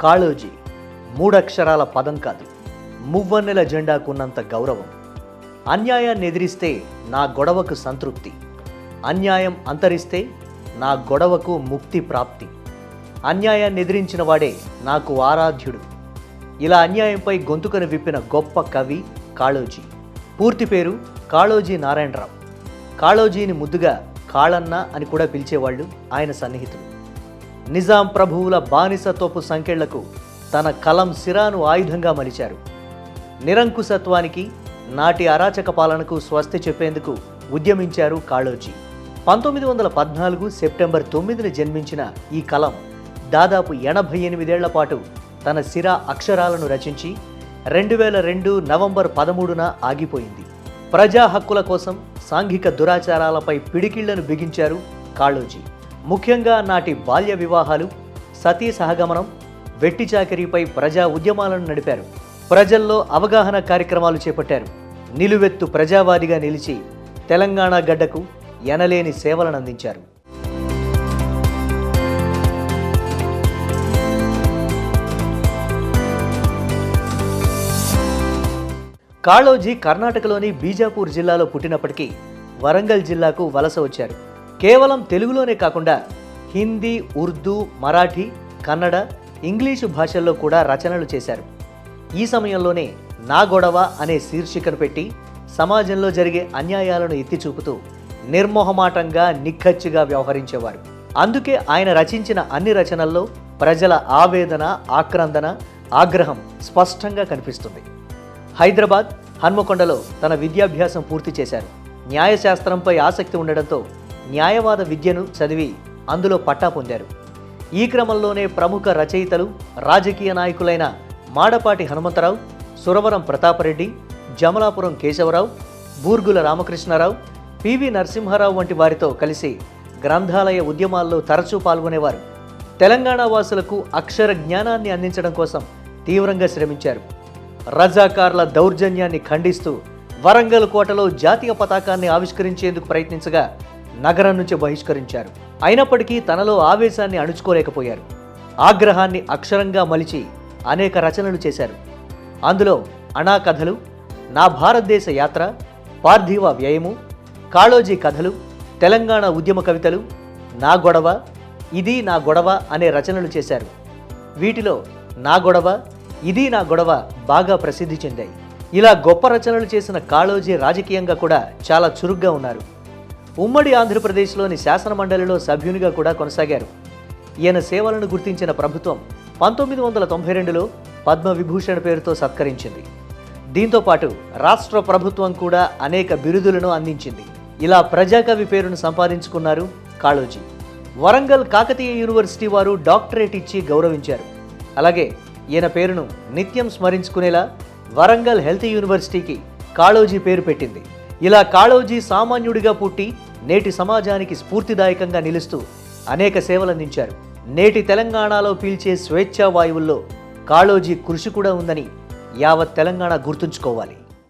కాళోజీ మూడక్షరాల పదం కాదు, మువ్వన్నెల జెండాకున్నంత గౌరవం. అన్యాయాన్ని ఎదిరిస్తే నా గొడవకు సంతృప్తి, అన్యాయం అంతరిస్తే నా గొడవకు ముక్తి ప్రాప్తి. అన్యాయాన్ని ఎదిరించిన వాడే నాకు ఆరాధ్యుడు. ఇలా అన్యాయంపై గొంతుకను విప్పిన గొప్ప కవి కాళోజీ. పూర్తి పేరు కాళోజీ నారాయణరావు. కాళోజీని ముద్దుగా కాళన్న అని కూడా పిలిచేవాళ్ళు ఆయన సన్నిహితులు. నిజాం ప్రభువుల బానిసత్వపు సంకెళ్లకు తన కలం సిరాను ఆయుధంగా మలిచారు. నిరంకుశత్వానికి, నాటి అరాచక పాలనకు స్వస్తి చెప్పేందుకు ఉద్యమించారు కాళోజీ. 1914 సెప్టెంబర్ 9న జన్మించిన ఈ కలం దాదాపు 88 ఏళ్ల పాటు తన సిరా అక్షరాలను రచించి 2002 నవంబర్ 13న ఆగిపోయింది. ప్రజా హక్కుల కోసం సాంఘిక దురాచారాలపై పిడికిళ్లను బిగించారు కాళోజీ. ముఖ్యంగా నాటి బాల్య వివాహాలు, సతీ సహగమనం, వెట్టి చాకిరీపై ప్రజా ఉద్యమాలను నడిపారు. ప్రజల్లో అవగాహన కార్యక్రమాలు చేపట్టారు. నిలువెత్తు ప్రజావాదిగా నిలిచి తెలంగాణ గడ్డకు ఎనలేని సేవలను అందించారు. కాళోజీ కర్ణాటకలోని బీజాపూర్ జిల్లాలో పుట్టినప్పటికీ వరంగల్ జిల్లాకు వలస వచ్చారు. కేవలం తెలుగులోనే కాకుండా హిందీ, ఉర్దూ, మరాఠీ, కన్నడ, ఇంగ్లీషు భాషల్లో కూడా రచనలు చేశారు. ఈ సమయంలోనే నా గొడవ అనే శీర్షికను పెట్టి సమాజంలో జరిగే అన్యాయాలను ఎత్తి చూపుతూ నిర్మోహమాటంగా, నిక్కచ్చిగా వ్యవహరించేవారు. అందుకే ఆయన రచించిన అన్ని రచనల్లో ప్రజల ఆవేదన, ఆక్రందన, ఆగ్రహం స్పష్టంగా కనిపిస్తుంది. హైదరాబాద్, హన్మకొండలో తన విద్యాభ్యాసం పూర్తి చేశారు. న్యాయశాస్త్రంపై ఆసక్తి ఉండడంతో న్యాయవాద విద్యను చదివి అందులో పట్టా పొందారు. ఈ క్రమంలోనే ప్రముఖ రచయితలు, రాజకీయ నాయకులైన మాడపాటి హనుమంతరావు, సురవరం ప్రతాపరెడ్డి, జమలాపురం కేశవరావు, బూర్గుల రామకృష్ణారావు, పివి నరసింహారావు వంటి వారితో కలిసి గ్రంథాలయ ఉద్యమాల్లో తరచూ పాల్గొనేవారు. తెలంగాణ వాసులకు అక్షర జ్ఞానాన్ని అందించడం కోసం తీవ్రంగా శ్రమించారు. రజాకార్ల దౌర్జన్యాన్ని ఖండిస్తూ వరంగల్ కోటలో జాతీయ పతాకాన్ని ఆవిష్కరించేందుకు ప్రయత్నించగా నగరం నుంచి బహిష్కరించారు. అయినప్పటికీ తనలో ఆవేశాన్ని అణుచుకోలేకపోయారు. ఆగ్రహాన్ని అక్షరంగా మలిచి అనేక రచనలు చేశారు. అందులో అణా కథలు, నా భారతదేశ యాత్ర, పార్థివ వ్యయము, కాళోజీ కథలు, తెలంగాణ ఉద్యమ కవితలు, నా గొడవ, ఇది నా గొడవ అనే రచనలు చేశారు. వీటిలో నా గొడవ, ఇది నా గొడవ బాగా ప్రసిద్ధి చెందాయి. ఇలా గొప్ప రచనలు చేసిన కాళోజీ రాజకీయంగా కూడా చాలా చురుగ్గా ఉన్నారు. ఉమ్మడి ఆంధ్రప్రదేశ్లోని శాసనమండలిలో సభ్యునిగా కూడా కొనసాగారు. ఈయన సేవలను గుర్తించిన ప్రభుత్వం 1992లో పద్మవిభూషణ్ పేరుతో సత్కరించింది. దీంతో పాటు రాష్ట్ర ప్రభుత్వం కూడా అనేక బిరుదులను అందించింది. ఇలా ప్రజాకవి పేరును సంపాదించుకున్నారు కాళోజీ. వరంగల్ కాకతీయ యూనివర్సిటీ వారు డాక్టరేట్ ఇచ్చి గౌరవించారు. అలాగే ఈయన పేరును నిత్యం స్మరించుకునేలా వరంగల్ హెల్త్ యూనివర్సిటీకి కాళోజీ పేరు పెట్టింది. ఇలా కాళోజీ సామాన్యుడిగా పుట్టి నేటి సమాజానికి స్ఫూర్తిదాయకంగా నిలుస్తూ అనేక సేవలందించారు. నేటి తెలంగాణలో పీల్చే స్వేచ్ఛా వాయువుల్లో కాళోజీ కృషి కూడా ఉందని యావత్ తెలంగాణ గుర్తుంచుకోవాలి.